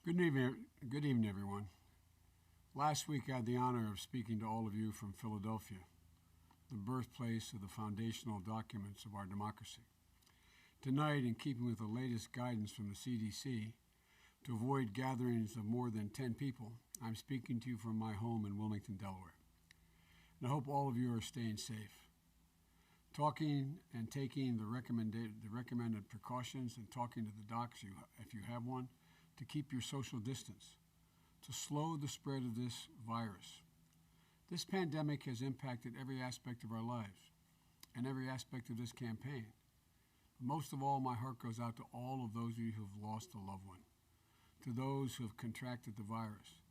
Good evening, everyone. Last week, I had the honor of speaking to all of you from Philadelphia, the birthplace of the foundational documents of our democracy. Tonight, in keeping with the latest guidance from the CDC, to avoid gatherings of more than 10 people, I'm speaking to you from my home in Wilmington, Delaware. And I hope all of you are staying safe. Talking and taking the recommended precautions and talking to the docs, if you have one, to keep your social distance, to slow the spread of this virus. This pandemic has impacted every aspect of our lives and every aspect of this campaign. But most of all, my heart goes out to all of those of you who have lost a loved one, to those who have contracted the virus,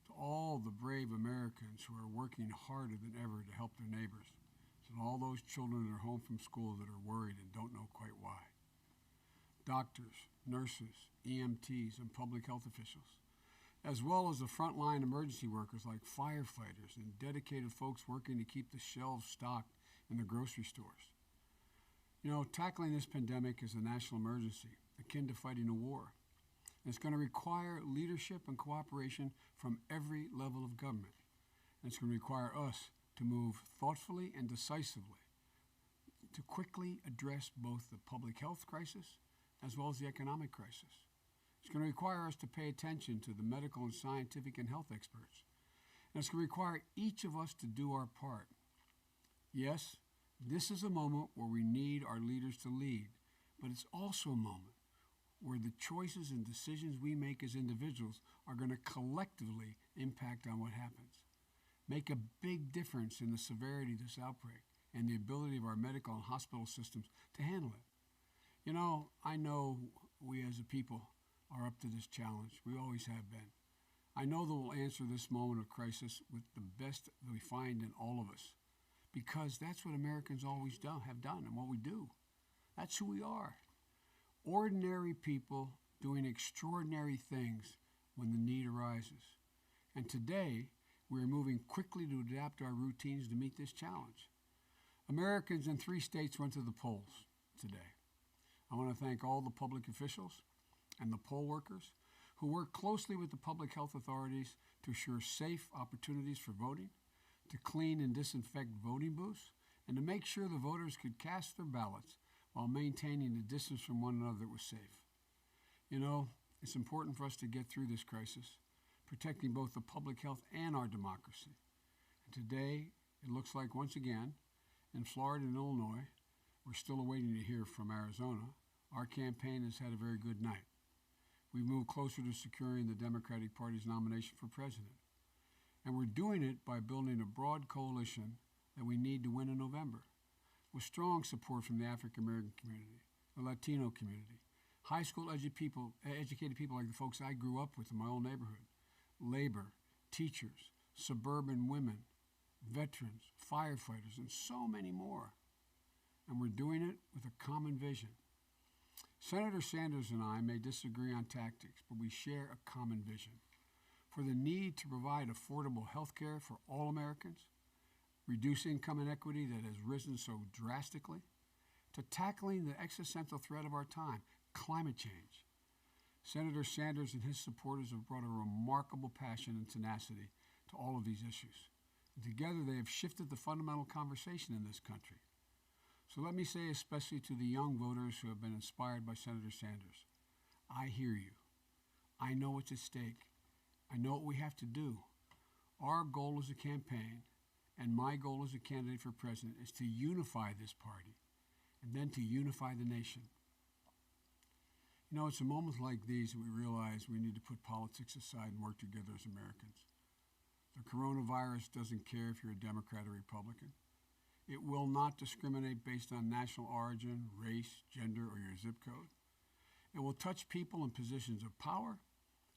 to all the brave Americans who are working harder than ever to help their neighbors, and all those children that are home from school that are worried and don't know quite why. Doctors, nurses, EMTs, and public health officials, as well as the frontline emergency workers like firefighters and dedicated folks working to keep the shelves stocked in the grocery stores. You know, tackling this pandemic is a national emergency, akin to fighting a war. And it's going to require leadership and cooperation from every level of government. And it's going to require us to move thoughtfully and decisively to quickly address both the public health crisis as well as the economic crisis. It's going to require us to pay attention to the medical and scientific and health experts. And it's going to require each of us to do our part. Yes, this is a moment where we need our leaders to lead, but it's also a moment where the choices and decisions we make as individuals are going to collectively impact on what happens, make a big difference in the severity of this outbreak and the ability of our medical and hospital systems to handle it. You know, I know we as a people are up to this challenge. We always have been. I know that we'll answer this moment of crisis with the best that we find in all of us, because that's what Americans always have done and what we do. That's who we are. Ordinary people doing extraordinary things when the need arises. And today, we are moving quickly to adapt our routines to meet this challenge. Americans in 3 states went to the polls today. I want to thank all the public officials and the poll workers who work closely with the public health authorities to assure safe opportunities for voting, to clean and disinfect voting booths, and to make sure the voters could cast their ballots while maintaining the distance from one another that was safe. You know, it's important for us to get through this crisis, protecting both the public health and our democracy. And today, it looks like once again, in Florida and Illinois, we're still awaiting to hear from Arizona. Our campaign has had a very good night. We've moved closer to securing the Democratic Party's nomination for president. And we're doing it by building a broad coalition that we need to win in November, with strong support from the African American community, the Latino community, high school educated people like the folks I grew up with in my own neighborhood, labor, teachers, suburban women, veterans, firefighters, and so many more. And we're doing it with a common vision. Senator Sanders and I may disagree on tactics, but we share a common vision for the need to provide affordable health care for all Americans, reduce income inequity that has risen so drastically, to tackling the existential threat of our time, climate change. Senator Sanders and his supporters have brought a remarkable passion and tenacity to all of these issues. And together they have shifted the fundamental conversation in this country. So let me say, especially to the young voters who have been inspired by Senator Sanders, I hear you. I know what's at stake. I know what we have to do. Our goal as a campaign, and my goal as a candidate for president, is to unify this party and then to unify the nation. You know, it's in moments like these that we realize we need to put politics aside and work together as Americans. The coronavirus doesn't care if you're a Democrat or Republican. It will not discriminate based on national origin, race, gender, or your zip code. It will touch people in positions of power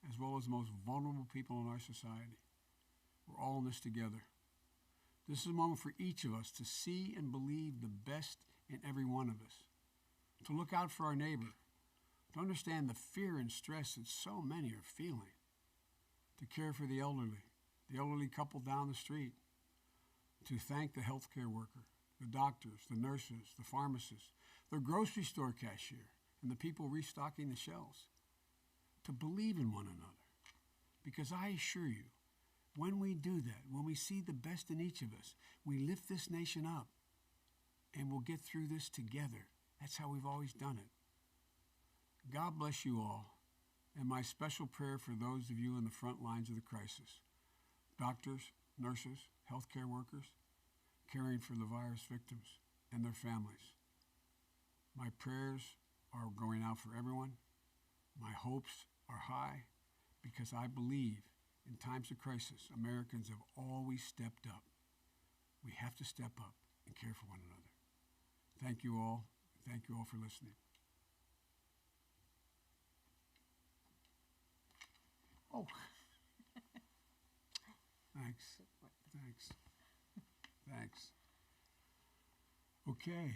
as well as the most vulnerable people in our society. We're all in this together. This is a moment for each of us to see and believe the best in every one of us, to look out for our neighbor, to understand the fear and stress that so many are feeling, to care for the elderly couple down the street, to thank the healthcare worker, the doctors, the nurses, the pharmacists, the grocery store cashier, and the people restocking the shelves, to believe in one another, Because I assure you, when we do that, when we see the best in each of us, we lift this nation up and we'll get through this together. That's how we've always done it. God bless you all, and my special prayer for those of you in the front lines of the crisis, doctors, nurses, healthcare workers, caring for the virus victims and their families. My prayers are going out for everyone. My hopes are high because I believe in times of crisis, Americans have always stepped up. We have to step up and care for one another. Thank you all. Thank you all for listening. Oh. Thanks. Thanks. Thanks. Okay.